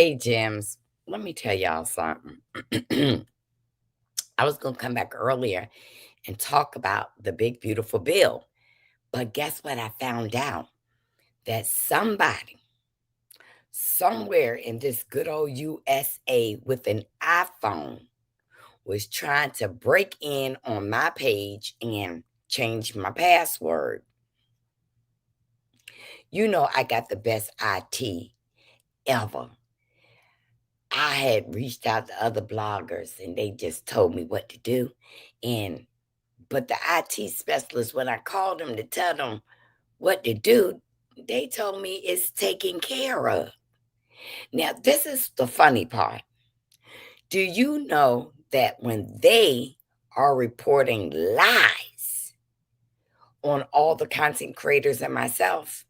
Hey, Gems. Let me tell y'all something. I was going to come back earlier and talk about the big, beautiful bill. But guess what? I found out that somebody somewhere in this good old USA with an iPhone was trying to break in on my page and change my password. You know, I got the best IT ever. I had reached out to other bloggers and they just told me what to do. And but the IT specialist, when I called them to tell them what to do, they told me it's taken care of. Now, this is the funny part. Do you know that when they are reporting lies on all the content creators and myself,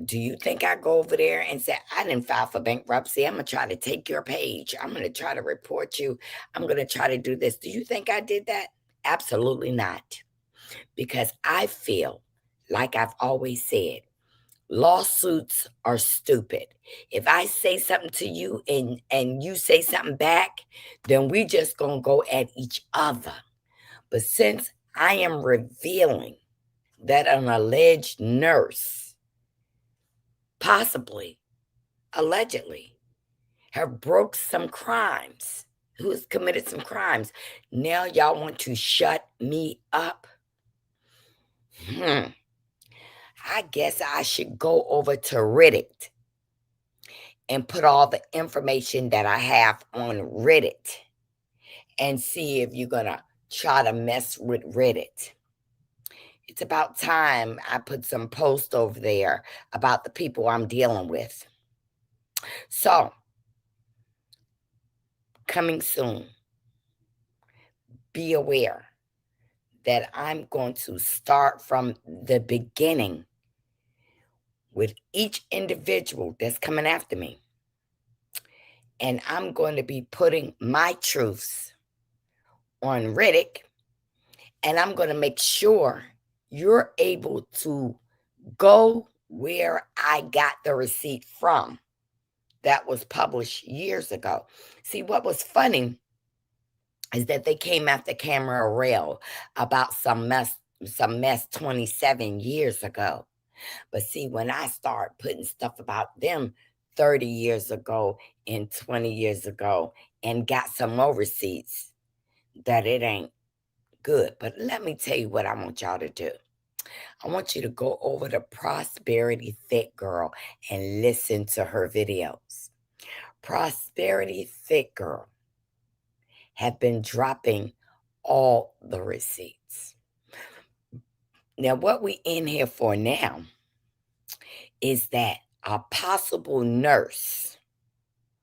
do you think I go over there and say, I didn't file for bankruptcy? I'm going to try to take your page. I'm going to try to report you. I'm going to try to do this. Do you think I did that? Absolutely not. Because I feel, like I've always said, lawsuits are stupid. If I say something to you and you say something back, then we just going to go at each other. But since I am revealing that an alleged nurse, possibly, allegedly, have broke some crimes, who has committed some crimes, now y'all want to shut me up? I guess I should go over to Reddit and put all the information that I have on Reddit and see if you're going to try to mess with Reddit. It's about time I put some posts over there about the people I'm dealing with. So, coming soon, be aware that I'm going to start from the beginning with each individual that's coming after me. And I'm going to be putting my truths on Reddit, and I'm going to make sure you're able to go where I got the receipt from that was published years ago. See, what was funny is that they came after Camera Rail about some mess 27 years ago. But see, when I start putting stuff about them 30 years ago and 20 years ago and got some more receipts, that it ain't good. But let me tell you what I want y'all to do. I want you to go over to Prosperity Thick Girl and listen to her videos. Prosperity Thick Girl have been dropping all the receipts. Now, what we in here for now is that a possible nurse,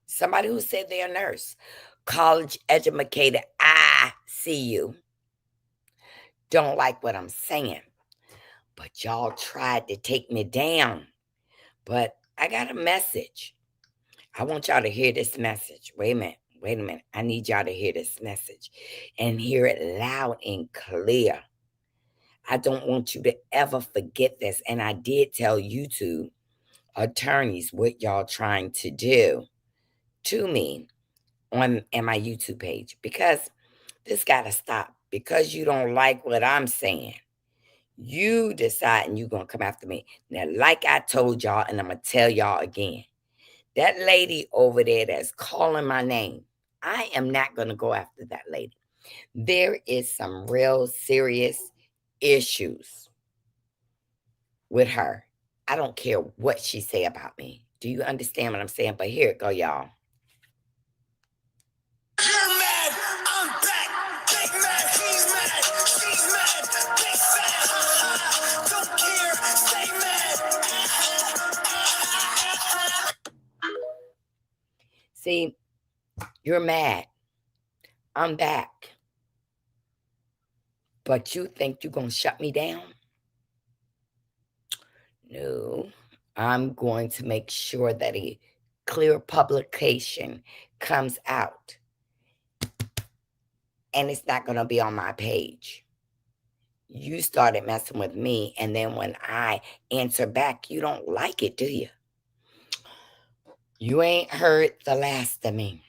somebody who said they're a nurse, college educated, I see you, don't like what I'm saying. But y'all tried to take me down. But I got a message. I want y'all to hear this message. Wait a minute. Wait a minute. I need y'all to hear this message and hear it loud and clear. I don't want you to ever forget this. And I did tell YouTube attorneys what y'all trying to do to me on my YouTube page, because this got to stop. Because you don't like what I'm saying, you deciding you're going to come after me. Now, like I told y'all, and I'm going to tell y'all again, that lady over there that's calling my name, I am not going to go after that lady. There is some real serious issues with her. I don't care what she say about me. Do you understand what I'm saying? But here it go, y'all. You're mad, I'm back. Big mad, he's mad, she's mad, big fat, don't care, stay mad. See, you're mad. I'm back. But you think you're going to shut me down? No. I'm going to make sure that a clear publication comes out. And it's not going to be on my page. You started messing with me, and then when I answer back, you don't like it, do you? You ain't heard the last of me.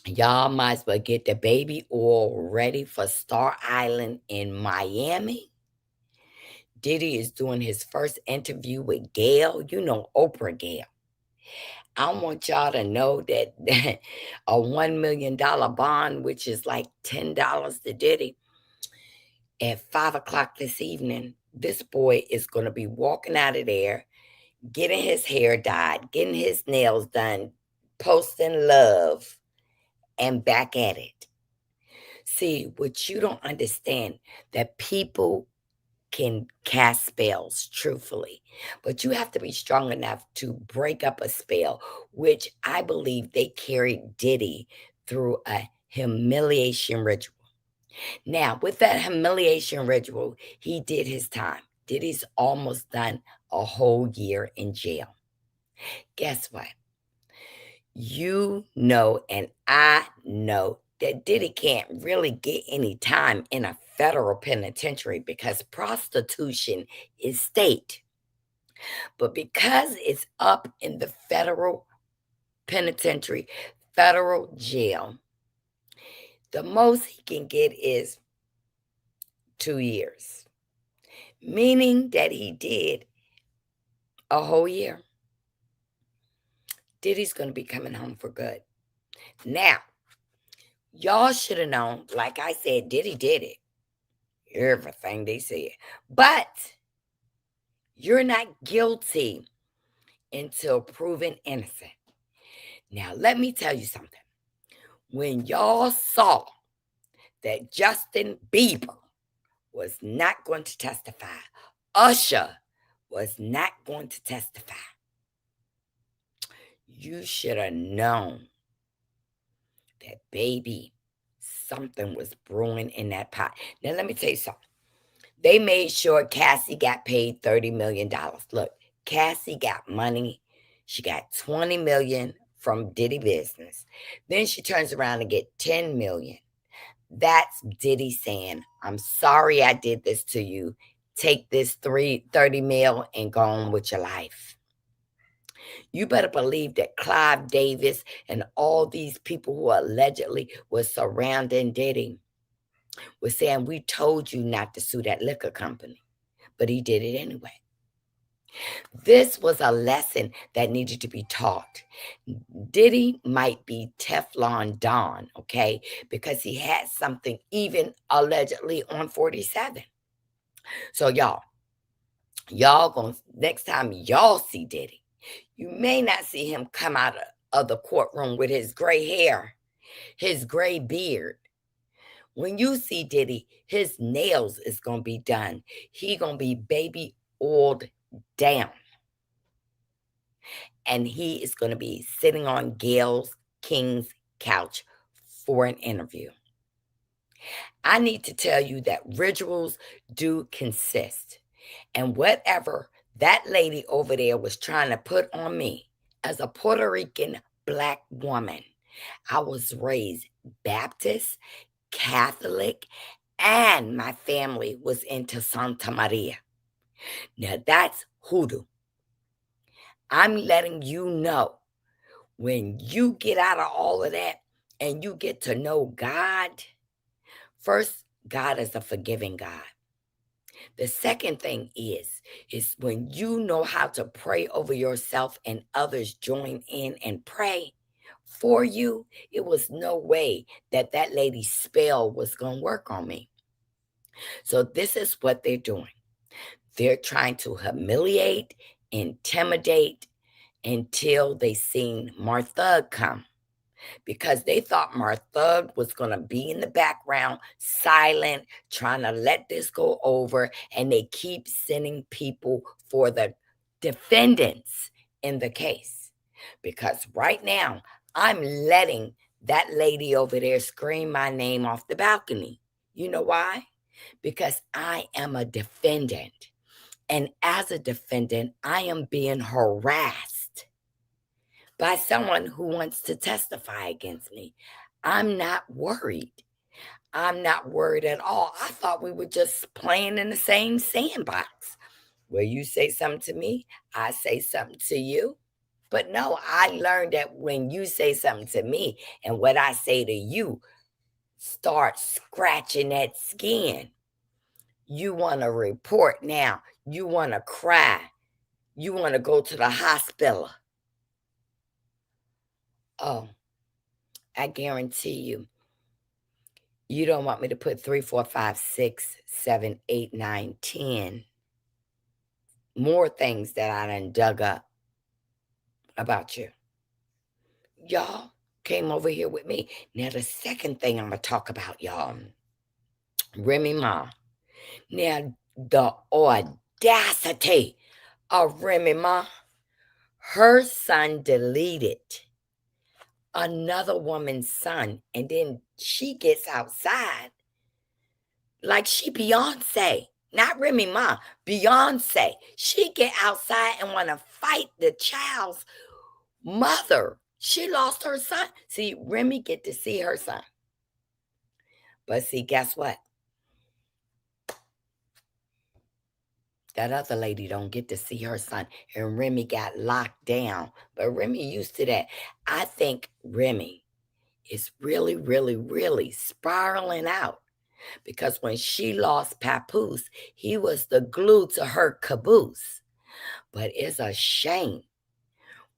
Y'all might as well get the baby oil ready for Star Island in Miami. Diddy is doing his first interview with Gail. You know Oprah Gail. I want y'all to know that a $1 million bond, which is like $10 to Diddy, at 5 o'clock this evening, this boy is going to be walking out of there, getting his hair dyed, getting his nails done, posting love, and back at it. See, what you don't understand, that people can cast spells, truthfully, but you have to be strong enough to break up a spell, which I believe they carried Diddy through a humiliation ritual. Now, with that humiliation ritual, he did his time. Diddy's almost done a whole year in jail. Guess what? You know, and I know that Diddy can't really get any time in a federal penitentiary because prostitution is state. But because it's up in the federal penitentiary, federal jail, the most he can get is 2 years, meaning that he did a whole year. Diddy's going to be coming home for good. Now, y'all should have known, like I said, Diddy did it. Everything they said. But you're not guilty until proven innocent. Now, let me tell you something. When y'all saw that Justin Bieber was not going to testify, Usher was not going to testify, you should have known that, baby, something was brewing in that pot. Now, let me tell you something. They made sure Cassie got paid $30 million. Look, Cassie got money. She got $20 million from Diddy Business. Then she turns around and get $10 million. That's Diddy saying, I'm sorry I did this to you. Take this 30 mil and go on with your life. You better believe that Clive Davis and all these people who allegedly were surrounding Diddy were saying, we told you not to sue that liquor company. But he did it anyway. This was a lesson that needed to be taught. Diddy might be Teflon Don, okay, because he had something even allegedly on 47. So y'all gonna, next time y'all see Diddy, you may not see him come out of the courtroom with his gray hair, his gray beard. When you see Diddy, his nails is gonna be done. He gonna be baby oiled down. And he is going to be sitting on Gail King's couch for an interview. I need to tell you that rituals do consist. And whatever that lady over there was trying to put on me as a Puerto Rican Black woman, I was raised Baptist, Catholic, and my family was into Santa Maria. Now that's hoodoo. I'm letting you know, when you get out of all of that and you get to know God, first, God is a forgiving God. The second thing is when you know how to pray over yourself and others join in and pray for you, it was no way that that lady's spell was going to work on me. So this is what they're doing. They're trying to humiliate, intimidate until they seen Martha come, because they thought Martha was going to be in the background, silent, trying to let this go over. And they keep sending people for the defendants in the case. Because right now, I'm letting that lady over there scream my name off the balcony. You know why? Because I am a defendant. And as a defendant, I am being harassed by someone who wants to testify against me. I'm not worried. I'm not worried at all. I thought we were just playing in the same sandbox where you say something to me, I say something to you. But no, I learned that when you say something to me and what I say to you start scratching that skin, you want to report now. You want to cry. You want to go to the hospital. Oh, I guarantee you, you don't want me to put 3, 4, 5, 6, 7, 8, 9, 10 more things that I done dug up about you. Y'all came over here with me. Now, the second thing I'm going to talk about, y'all, Remy Ma. Now, the audacity of Remy Ma, her son deleted another woman's son, and then she gets outside like she Beyonce. Not Remy Ma, Beyonce. She get outside and want to fight the child's mother. She lost her son. See, Remy get to see her son. But see, guess what? That other lady don't get to see her son. And Remy got locked down. But Remy used to that. I think Remy is really, really, really spiraling out. Because when she lost Papoose, he was the glue to her caboose. But it's a shame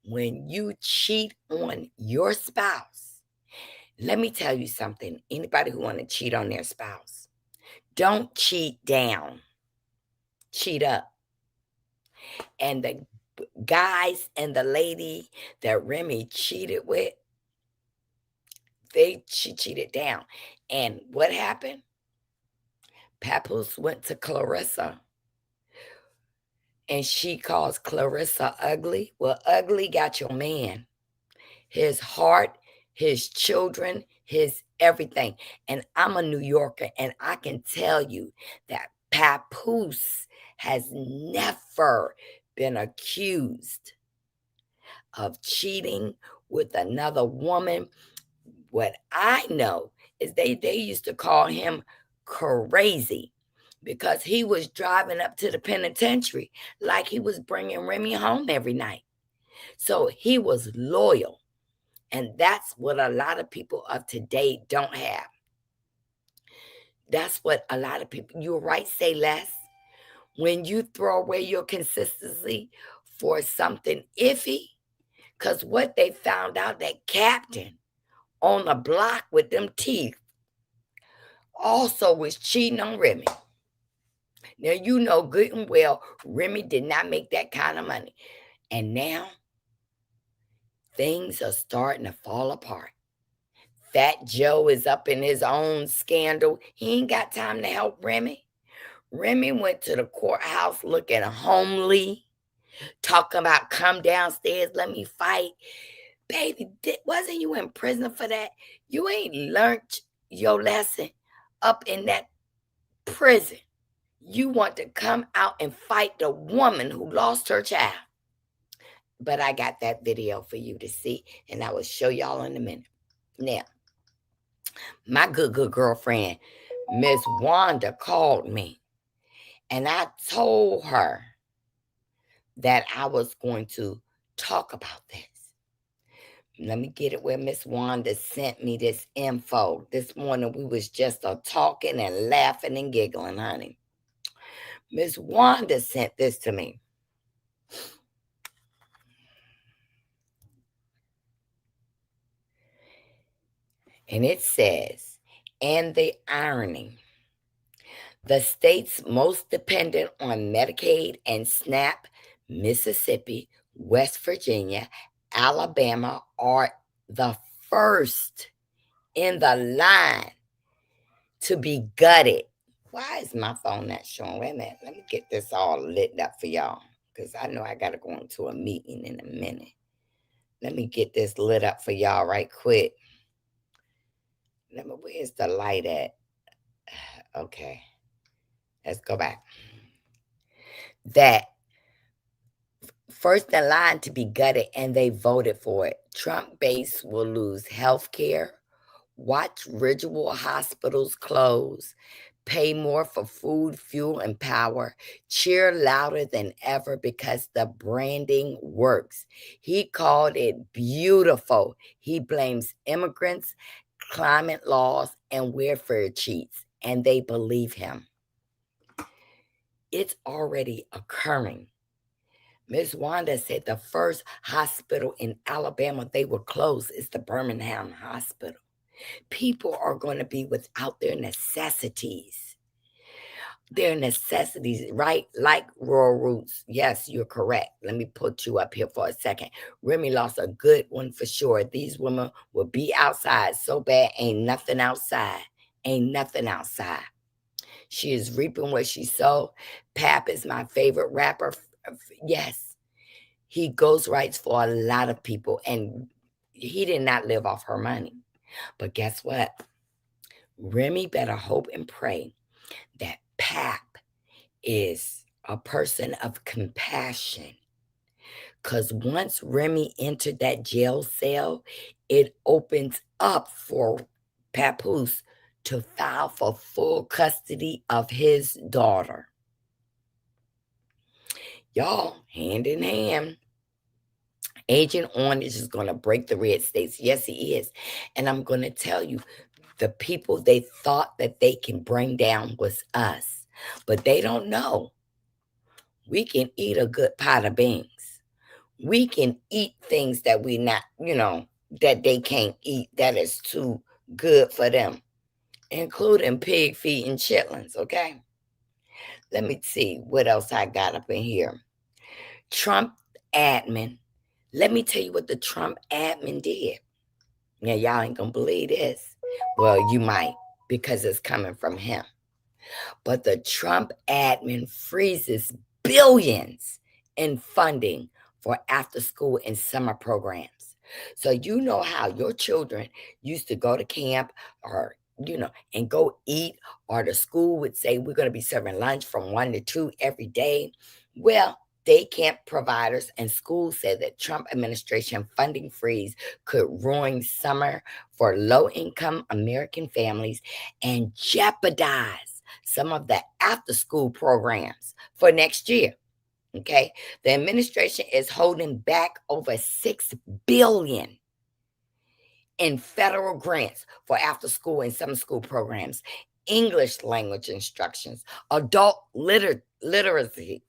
when you cheat on your spouse. Let me tell you something. Anybody who want to cheat on their spouse, don't cheat down. Cheat up. And the guys and the lady that Remy cheated with, she cheated down. And what happened? Papoose went to Clarissa and she calls Clarissa ugly. Well, ugly got your man, his heart, his children, his everything. And I'm a New Yorker, and I can tell you that Papoose has never been accused of cheating with another woman. What I know is they used to call him crazy because he was driving up to the penitentiary like he was bringing Remy home every night. So he was loyal. And that's what a lot of people of today don't have. That's what a lot of people, you're right, say less. When you throw away your consistency for something iffy, because what they found out, that captain on the block with them teeth also was cheating on Remy. Now, you know good and well, Remy did not make that kind of money. And now, things are starting to fall apart. Fat Joe is up in his own scandal. He ain't got time to help Remy. Remy went to the courthouse looking homely, talking about come downstairs, let me fight. Baby, wasn't you in prison for that? You ain't learned your lesson up in that prison. You want to come out and fight the woman who lost her child. But I got that video for you to see, and I will show y'all in a minute. Now, my good girlfriend, Miss Wanda, called me, and I told her that I was going to talk about this. Let me get it where Miss Wanda sent me this info. This morning we was just talking and laughing and giggling, honey. Miss Wanda sent this to me. And it says, and the irony, the states most dependent on Medicaid and SNAP, Mississippi, West Virginia, Alabama, are the first in the line to be gutted. Why is my phone not showing? Wait a minute. Let me get this all lit up for y'all, because I know I got to go into a meeting in a minute. Let me get this lit up for y'all right quick. Where's the light at? Okay. Let's go back. That first in line to be gutted, and they voted for it. Trump base will lose health care. Watch ritual hospitals close. pay more for food, fuel, and power, cheer louder than ever because the branding works. He called it beautiful. He blames immigrants, climate laws, and welfare cheats, and they believe him. It's already occurring. Miss Wanda said the first hospital in Alabama they will close is the Birmingham Hospital. People are going to be without their necessities. Their necessities, right? Like rural roots. Yes, you're correct. Let me put you up here for a second. Remy lost a good one for sure. These women will be outside so bad, ain't nothing outside. Ain't nothing outside. She is reaping what she sowed. Pap is my favorite rapper. Yes, he ghostwrites for a lot of people, and he did not live off her money. But guess what? Remy better hope and pray that Pap is a person of compassion. Because once Remy entered that jail cell, it opens up for Papoose to file for full custody of his daughter. Y'all, hand in hand, Agent Orange is going to break the red states. Yes, he is. And I'm going to tell you, the people they thought that they can bring down was us. But they don't know. We can eat a good pot of beans. We can eat things that we not, that they can't eat, that is too good for them, including pig feet and chitlins, okay? Let me see what else I got up in here. Trump admin. Let me tell you what the Trump admin did. Yeah, y'all ain't gonna believe this. Well, you might, because it's coming from him. But the Trump admin freezes billions in funding for after school and summer programs. So you know how your children used to go to camp or and go eat, or the school would say we're going to be serving lunch from 1 to 2 every day. Well, day camp providers and schools said that Trump administration funding freeze could ruin summer for low-income American families and jeopardize some of the after school programs for next year. Okay. The administration is holding back over $6 billion in federal grants for after school and summer school programs, English language instructions, adult literacy,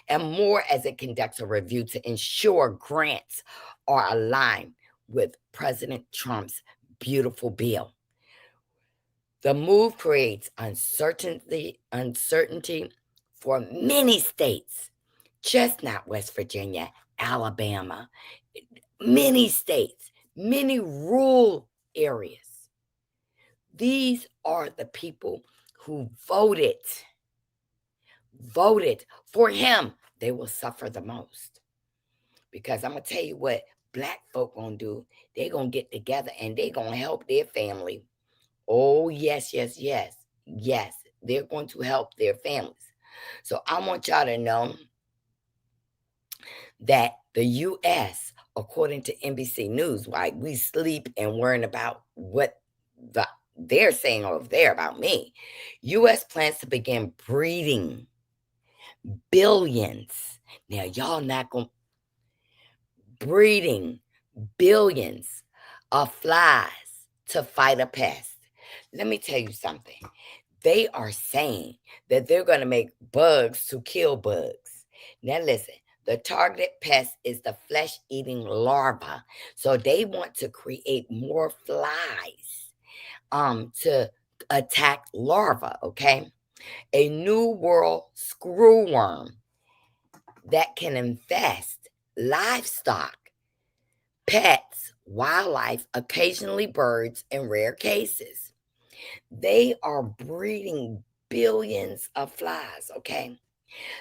and more as it conducts a review to ensure grants are aligned with President Trump's beautiful bill. The move creates uncertainty for many states, just not West Virginia, Alabama, many states, many rural areas. These are the people who voted for him. They will suffer the most. Because I'm going to tell you what black folk going to do. They're going to get together and they're going to help their family. Oh, yes, yes, yes. Yes, they're going to help their families. So I want y'all to know that the U.S., according to NBC News, like we sleep and worrying about what they're saying over there about me. U.S. plans to begin breeding billions. Now, y'all not going breeding billions of flies to fight a pest. Let me tell you something. They are saying that they're going to make bugs to kill bugs. Now, listen, the targeted pest is the flesh-eating larva. So they want to create more flies to attack larvae, okay? A new world screwworm that can infest livestock, pets, wildlife, occasionally birds, in rare cases. They are breeding billions of flies, okay?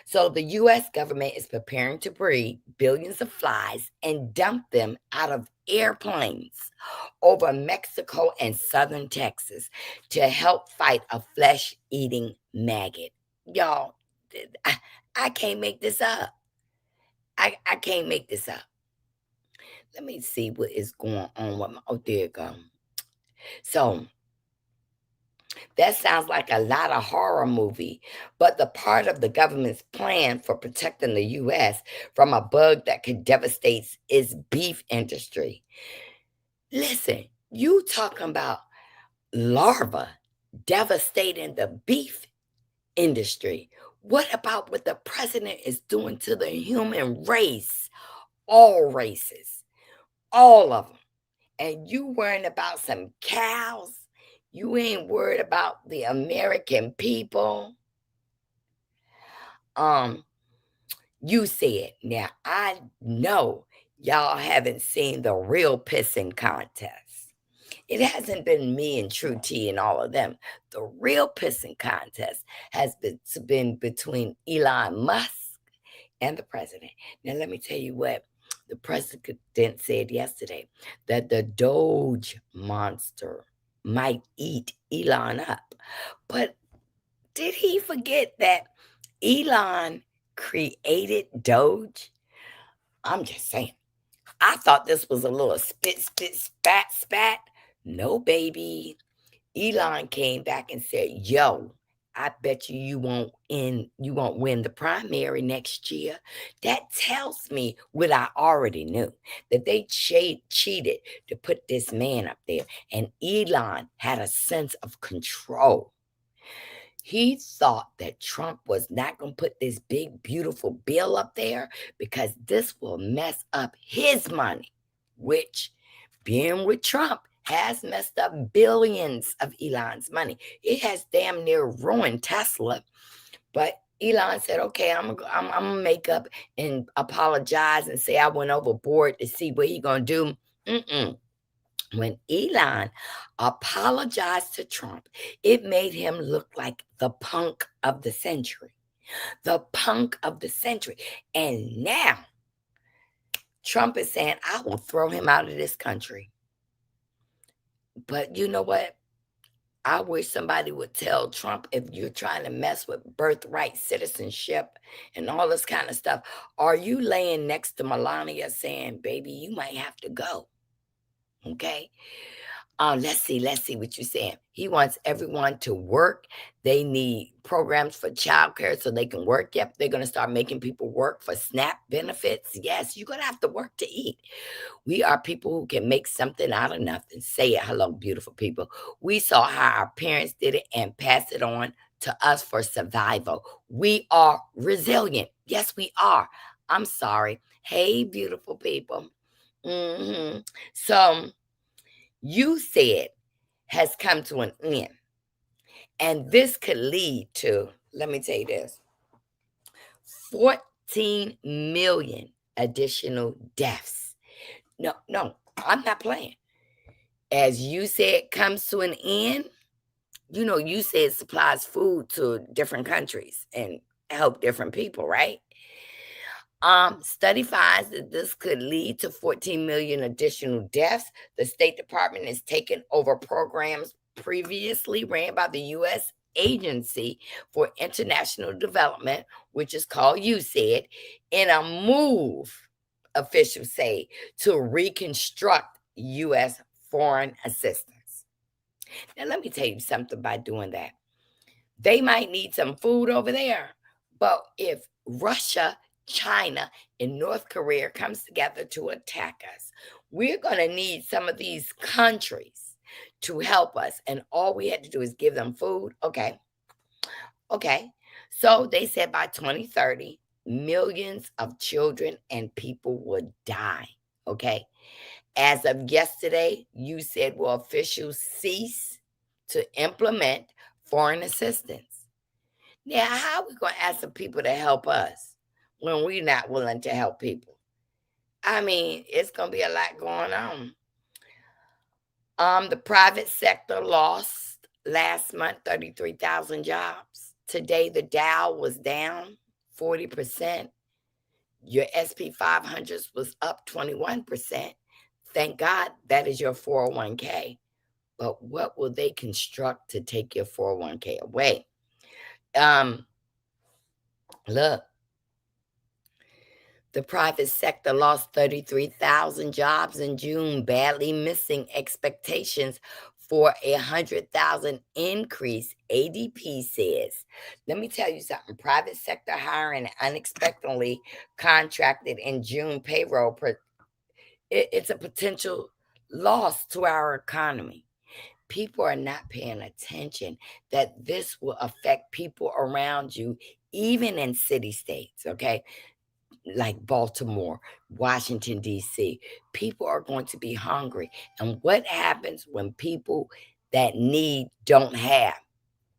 So the U.S. government is preparing to breed billions of flies and dump them out of airplanes over Mexico and southern Texas to help fight a flesh-eating maggot. Y'all, I can't make this up. I can't make this up. Let me see what is going on with my, oh, there you go. So That sounds like a lot of horror movie, but the part of the government's plan for protecting the U.S. from a bug that could devastate its beef industry. Listen, you talking about larva devastating the beef industry. What about what the president is doing to the human race? All races, all of them. And you worrying about some cows? You ain't worried about the American people. Um, you said, now I know y'all haven't seen the real pissing contest. It hasn't been me and True T and all of them. The real pissing contest has been between Elon Musk and the president. Now, let me tell you what the president said yesterday, that the Doge monster might eat Elon up. But did he forget that Elon created Doge? I'm just saying. I thought this was a little spit, spit, spat, spat. No, baby. Elon came back and said, "Yo, I bet you won't win the primary next year." That tells me what I already knew, that they cheated to put this man up there, and Elon had a sense of control. He thought that Trump was not going to put this big, beautiful bill up there because this will mess up his money, which, being with Trump, has messed up billions of Elon's money. It has damn near ruined Tesla. But Elon said, okay, I'm gonna make up and apologize and say I went overboard to see what he going to do. Mm-mm. When Elon apologized to Trump, it made him look like the punk of the century. The punk of the century. And now Trump is saying, I will throw him out of this country. But you know what? I wish somebody would tell Trump, if you're trying to mess with birthright citizenship and all this kind of stuff, are you laying next to Melania saying, baby, you might have to go? Okay. Let's see what you're saying. He wants everyone to work. They need programs for childcare so they can work. Yep, they're going to start making people work for SNAP benefits. Yes, you're going to have to work to eat. We are people who can make something out of nothing. Say it. Hello, beautiful people. We saw how our parents did it and passed it on to us for survival. We are resilient. Yes, we are. I'm sorry. Hey, beautiful people. So, you said has come to an end. And this could lead to, let me tell you this, 14 million additional deaths. No, I'm not playing. As you said, comes to an end. You know, you said supplies food to different countries and help different people, right? Study finds that this could lead to 14 million additional deaths. The State Department is taking over programs previously ran by the U.S. Agency for International Development, which is called USAID, in a move, officials say, to reconstruct U.S. foreign assistance. Now, let me tell you something by doing that. They might need some food over there, but if Russia, China, and North Korea comes together to attack us, we're going to need some of these countries to help us. And all we had to do is give them food. Okay. So they said by 2030, millions of children and people would die. Okay. As of yesterday, you said, will officials cease to implement foreign assistance? Now, how are we going to ask the people to help us when we're not willing to help people? I mean, it's going to be a lot going on. The private sector lost last month 33,000 jobs. Today, the Dow was down 40%. Your SP 500s was up 21%. Thank God that is your 401k. But what will they construct to take your 401k away? Look, the private sector lost 33,000 jobs in June, badly missing expectations for 100,000 increase, ADP says. Let me tell you something. Private sector hiring unexpectedly contracted in June payroll. It's a potential loss to our economy. People are not paying attention that this will affect people around you, even in city states, okay? Like Baltimore, Washington, D.C. People are going to be hungry. And what happens when people that need don't have?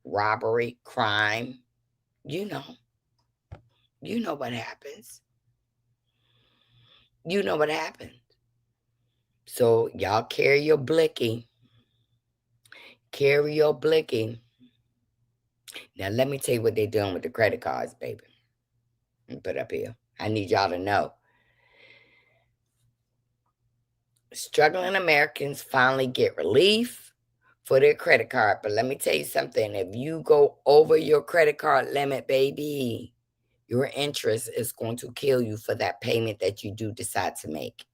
Robbery, crime, you know, you know what happens. You know what happens. So y'all carry your blicky. Carry your blicky. Now let me tell you what they're doing with the credit cards, baby. Put up here. I need y'all to know. Struggling Americans finally get relief for their credit card. But let me tell you something. If you go over your credit card limit, baby, your interest is going to kill you for that payment that you do decide to make.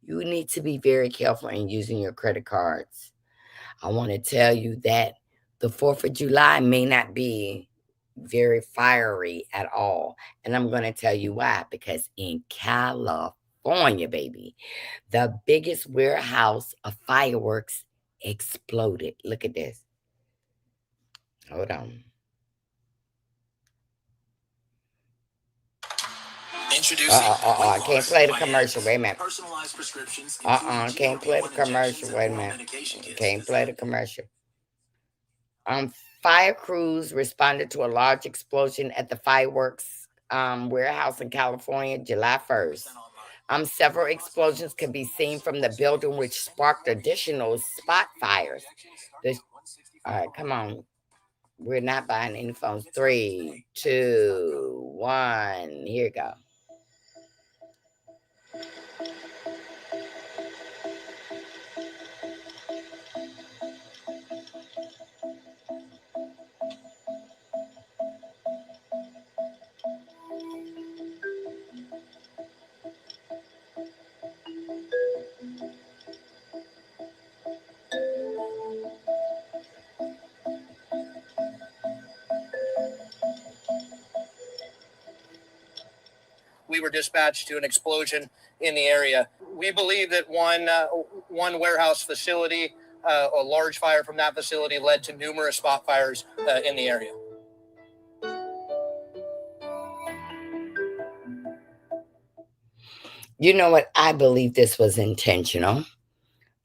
You need to be very careful in using your credit cards. I want to tell you that the 4th of July may not be very fiery at all. And I'm going to tell you why. Because in California, baby, the biggest warehouse of fireworks exploded. Look at this. Hold on. I can't play the commercial. Wait a minute. Can't play the commercial. Wait a minute. Can't play the commercial. Fire crews responded to a large explosion at the fireworks warehouse in California, July 1st. Several explosions can be seen from the building, which sparked additional spot fires. All right, come on. We're not buying any phones. 3, 2, 1. Here you go. We were dispatched to an explosion in the area. We believe that one warehouse facility, a large fire from that facility led to numerous spot fires in the area. You know what? I believe this was intentional.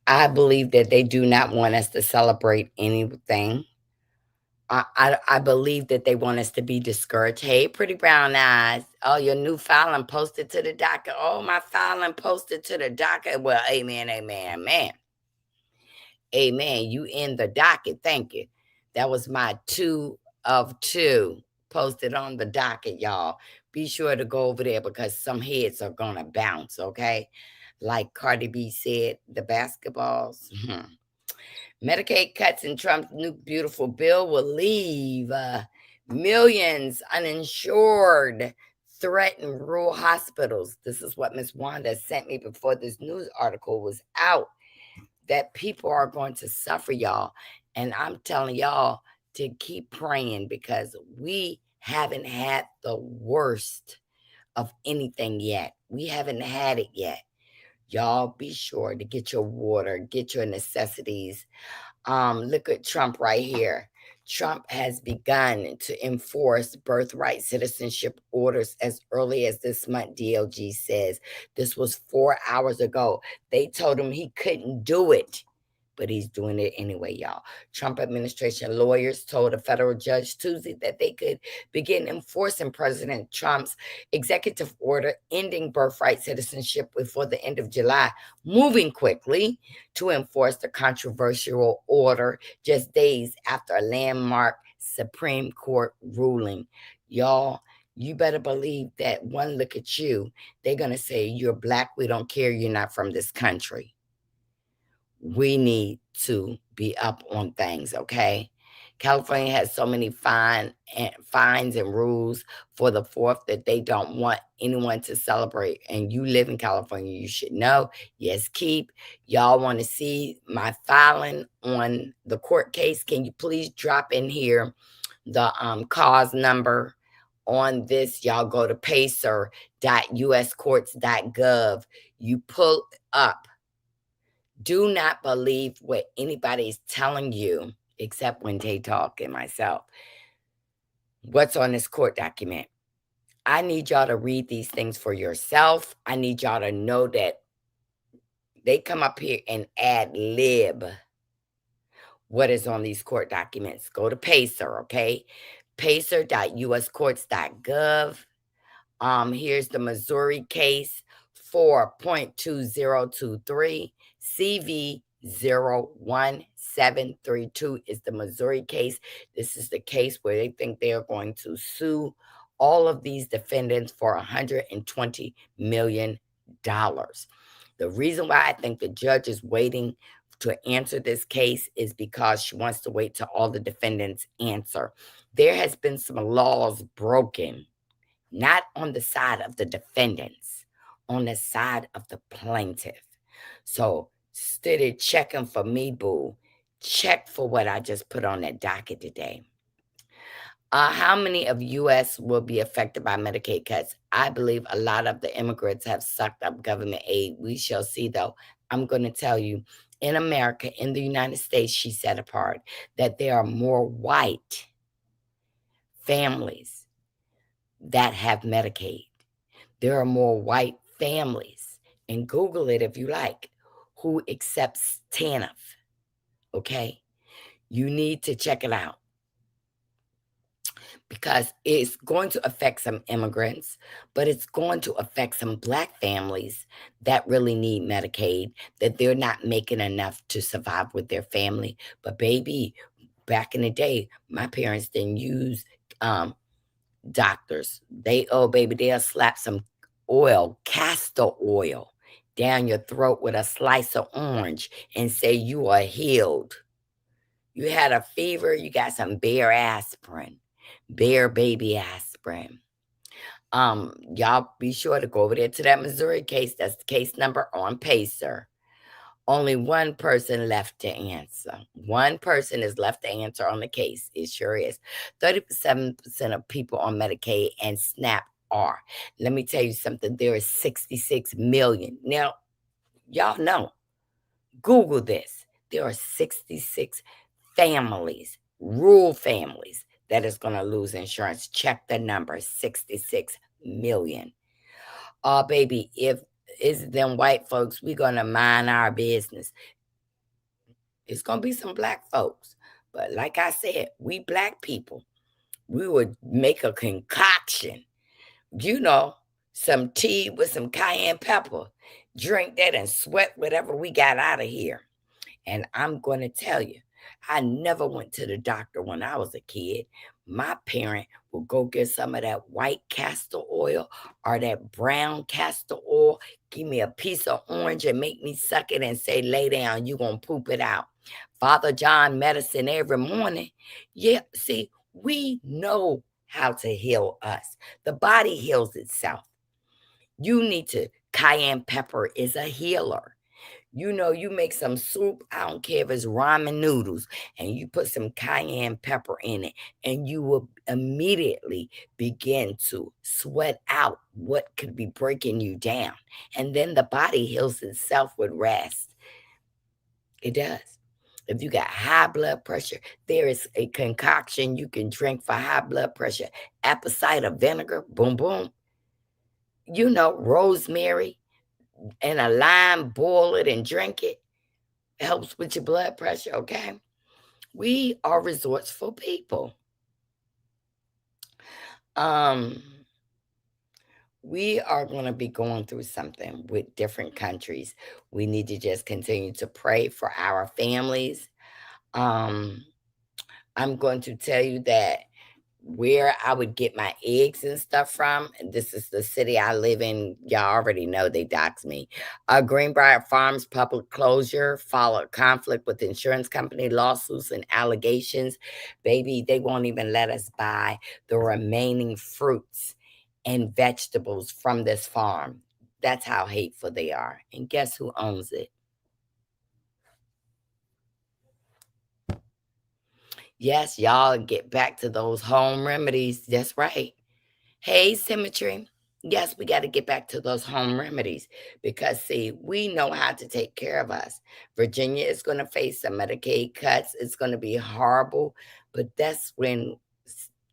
I believe that they do not want us to celebrate anything. I believe that they want us to be discouraged. Hey, pretty brown eyes. Oh, your new filing posted to the docket. Oh, my filing posted to the docket. Well, amen, amen, amen. Amen. You in the docket. Thank you. That was my 2 of 2 posted on the docket, y'all. Be sure to go over there because some heads are going to bounce, okay? Like Cardi B said, the basketballs. Medicaid cuts in Trump's new beautiful bill will leave millions uninsured, threaten rural hospitals. This is what Miss Wanda sent me before this news article was out, that people are going to suffer, y'all. And I'm telling y'all to keep praying because we haven't had the worst of anything yet. We haven't had it yet. Y'all be sure to get your water, get your necessities. Look at Trump right here. Trump has begun to enforce birthright citizenship orders as early as this month, DLG says. This was 4 hours ago. They told him he couldn't do it, but he's doing it anyway, y'all. Trump administration lawyers told a federal judge Tuesday that they could begin enforcing President Trump's executive order ending birthright citizenship before the end of July, moving quickly to enforce the controversial order just days after a landmark Supreme Court ruling. Y'all, you better believe that one look at you, they're going to say, you're black, we don't care, you're not from this country. We need to be up on things, okay? California has so many fines and rules for the 4th that they don't want anyone to celebrate. And you live in California, you should know. Yes, keep. Y'all want to see my filing on the court case? Can you please drop in here the cause number on this? Y'all go to pacer.uscourts.gov. You pull up. Do not believe what anybody's telling you, except when they talk and myself. What's on this court document? I need y'all to read these things for yourself. I need y'all to know that they come up here and ad lib what is on these court documents. Go to Pacer, okay? Pacer.uscourts.gov. Here's the Missouri case 4.2023 CV01732 is the Missouri case. This is the case where they think they are going to sue all of these defendants for $120 million. The reason why I think the judge is waiting to answer this case is because she wants to wait till all the defendants answer. There has been some laws broken, not on the side of the defendants, on the side of the plaintiff. So instead of checking for me, boo, check for what I just put on that docket today. How many of U.S. will be affected by Medicaid cuts? I believe a lot of the immigrants have sucked up government aid. We shall see, though. I'm going to tell you, in America, in the United States, she said apart, that there are more white families that have Medicaid. There are more white families, and Google it if you like, who accepts TANF. Okay? You need to check it out because it's going to affect some immigrants, but it's going to affect some black families that really need Medicaid, that they're not making enough to survive with their family. But baby, back in the day, my parents didn't use doctors. They'll slap some oil, castor oil, down your throat with a slice of orange and say you are healed. You had a fever, you got some Bear aspirin, Bear baby aspirin. Y'all be sure to go over there to that Missouri case. That's the case number on Pacer. Only one person left to answer. One person is left to answer on the case. It sure is. 37% of people on Medicaid and SNAP are. Let me tell you something. There is 66 million. Now, y'all know. Google this. There are 66 families, rural families, that is going to lose insurance. Check the number, 66 million. Oh, baby, if it's them white folks, we're going to mind our business. It's going to be some black folks. But like I said, we black people, we would make a concoction, you know, some tea with some cayenne pepper, drink that and sweat whatever we got out of here. And I'm going to tell you, I never went to the doctor when I was a kid. My parent would go get some of that white castor oil or that brown castor oil, give me a piece of orange and make me suck it and say, lay down, you going to poop it out. Father John medicine every morning. Yeah, see, we know how to heal us. The body heals itself. You need to, cayenne pepper is a healer. You know, you make some soup, I don't care if it's ramen noodles, and you put some cayenne pepper in it, and you will immediately begin to sweat out what could be breaking you down. And then the body heals itself with rest. It does. If you got high blood pressure, there is a concoction you can drink for high blood pressure. Apple cider vinegar, boom, boom. You know, rosemary and a lime, boil it and drink it. Helps with your blood pressure, okay? We are resourceful people. Um, we are going to be going through something with different countries. We need to just continue to pray for our families. Um, I'm going to tell you that where I would get my eggs and stuff from. This is the city I live in. Y'all already know they dox me. Greenbrier Farms public closure followed conflict with insurance company, lawsuits and allegations. Baby, they won't even let us buy the remaining fruits and vegetables from this farm. That's how hateful they are. And guess who owns it? Yes, y'all get back to those home remedies. That's right. Hey, Symmetry. Yes, we got to get back to those home remedies because, see, we know how to take care of us. Virginia is going to face some Medicaid cuts. It's going to be horrible, but that's when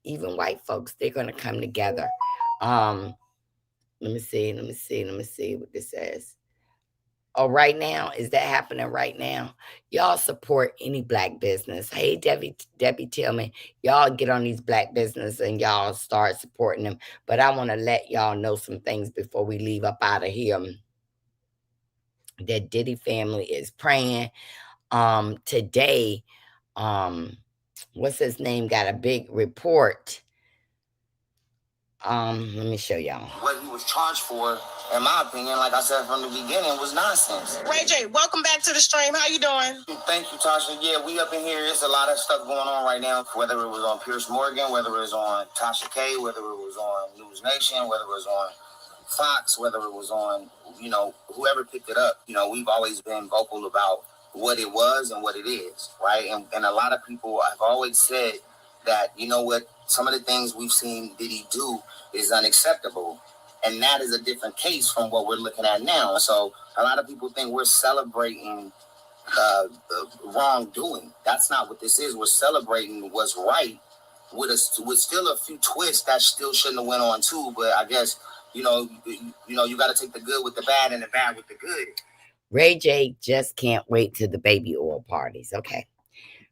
even white folks, they're going to come together. Um, let me see what this says. Oh, right now? Is that happening right now? Y'all support any black business. Hey, Debbie Tillman, y'all get on these black business and y'all start supporting them. But I want to let y'all know some things before we leave up out of here. That Diddy family is praying. Today, what's his name? Got a big report. Let me show y'all. What he was charged for, in my opinion, like I said from the beginning, was nonsense. Ray J, welcome back to the stream. How you doing? Thank you, Tasha. Yeah, we up in here. There's a lot of stuff going on right now, whether it was on Pierce Morgan, whether it was on Tasha K, whether it was on News Nation, whether it was on Fox, whether it was on, whoever picked it up. We've always been vocal about what it was and what it is, right? And a lot of people have always said that, what, some of the things we've seen Diddy do is unacceptable. And that is a different case from what we're looking at now. So a lot of people think we're celebrating wrongdoing. That's not what this is. We're celebrating what's right with still a few twists that still shouldn't have went on too. But I guess, you got to take the good with the bad and the bad with the good. Ray J just can't wait to the baby oil parties. Okay.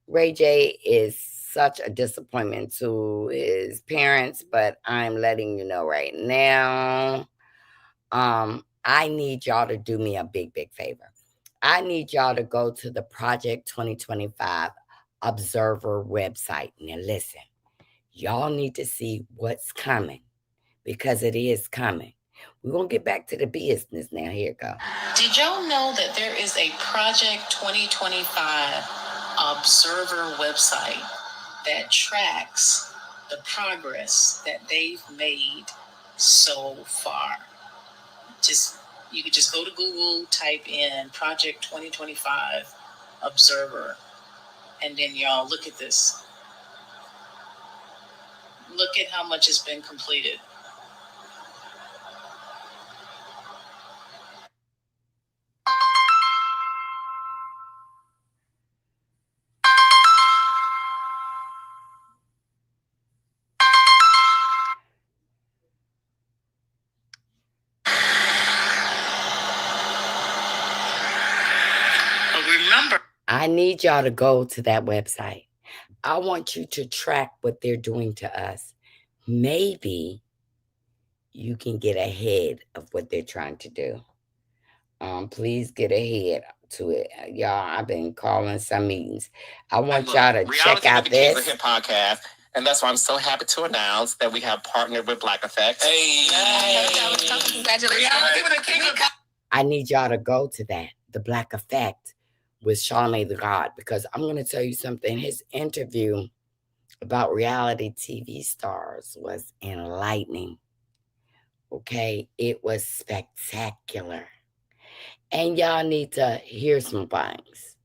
Ray J is such a disappointment to his parents, but I'm letting you know right now. I need y'all to do me a big, big favor. I need y'all to go to the Project 2025 Observer website. Now, listen, y'all need to see what's coming because it is coming. We're going to get back to the business now. Here it go. Did y'all know that there is a Project 2025 Observer website that tracks the progress that they've made so far? You could just go to Google, type in Project 2025 Observer, and then y'all look at this. Look at how much has been completed. Remember, I need y'all to go to that website. I want you to track what they're doing to us. Maybe you can get ahead of what they're trying to do. Please get ahead to it. Y'all, I've been calling some meetings. I want y'all to check out this. Reality Hip podcast, and that's why I'm so happy to announce that we have partnered with Black Effect. Hey! Congratulations. I need y'all to go to that, the Black Effect with Charlamagne the God, because I'm going to tell you something. His interview about reality TV stars was enlightening. Okay, it was spectacular. And y'all need to hear some things.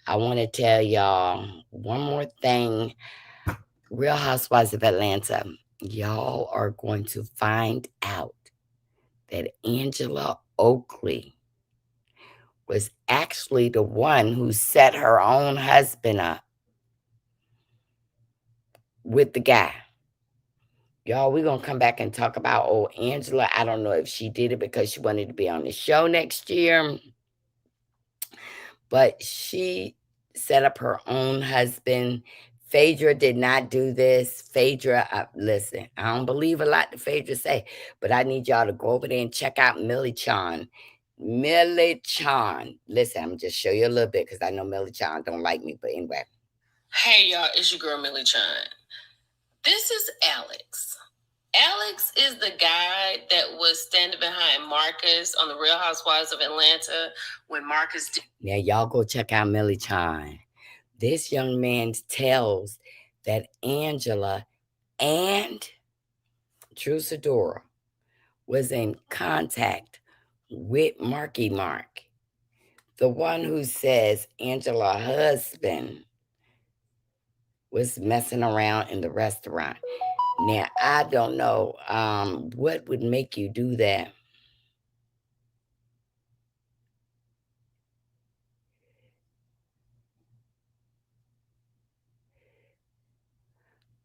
I want to tell y'all one more thing. Real Housewives of Atlanta, y'all are going to find out that Angela Oakley was actually the one who set her own husband up with the guy. Y'all, we're going to come back and talk about old Angela. I don't know if she did it because she wanted to be on the show next year, but she set up her own husband. Phaedra did not do this. Phaedra, listen, I don't believe a lot that Phaedra say, but I need y'all to go over there and check out Millie Chan. Millie Chan. Listen, I'm just show you a little bit because I know Millie Chan don't like me, but anyway. Hey, y'all, it's your girl, Millie Chan. This is Alex. Alex is the guy that was standing behind Marcus on the Real Housewives of Atlanta when Marcus did. Now, y'all go check out Millie Chine. This young man tells that Angela and Drew Sidora was in contact with Marky Mark, the one who says Angela's husband was messing around in the restaurant. Now, I don't know what would make you do that.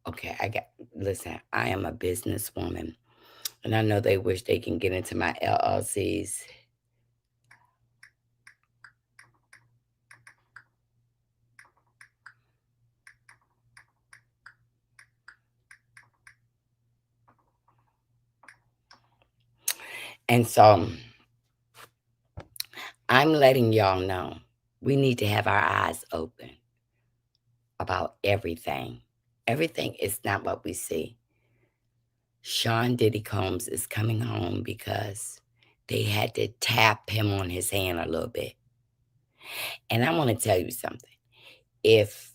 Okay, listen, I am a businesswoman, and I know they wish they can get into my LLCs. And so I'm letting y'all know we need to have our eyes open about everything. Everything is not what we see. Sean Diddy Combs is coming home because they had to tap him on his hand a little bit. And I want to tell you something. If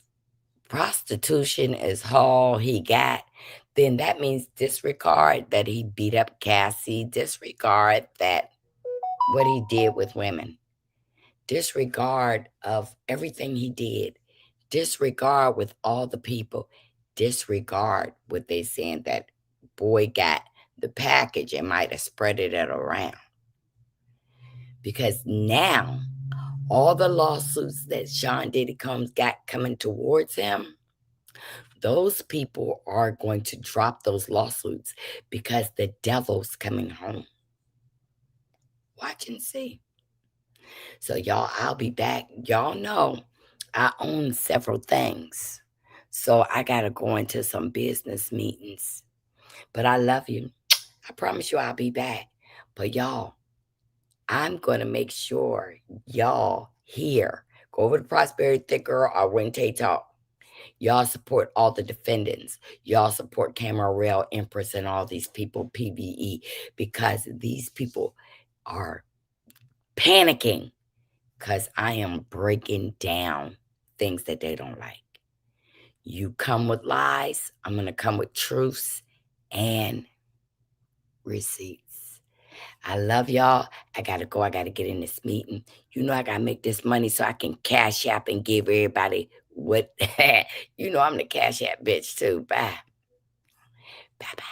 prostitution is all he got, then that means disregard that he beat up Cassie, disregard that what he did with women, disregard of everything he did, disregard with all the people, disregard what they saying that boy got the package and might have spread it around. Because now all the lawsuits that Sean Diddy Combs got coming towards him, those people are going to drop those lawsuits because the devil's coming home. Watch and see. So y'all, I'll be back. Y'all know I own several things. So I got to go into some business meetings. But I love you. I promise you I'll be back. But y'all, I'm going to make sure y'all here. Go over to Prosperity Thick Girl or Rente Talk. Y'all support all the defendants. Y'all support Camera Rail, Empress, and all these people, PVE, because these people are panicking because I am breaking down things that they don't like. You come with lies, I'm going to come with truths and receipts. I love y'all. I got to go. I got to get in this meeting. You know I got to make this money so I can cash app and give everybody what. You know I'm the cash app bitch too. Bye. Bye-bye.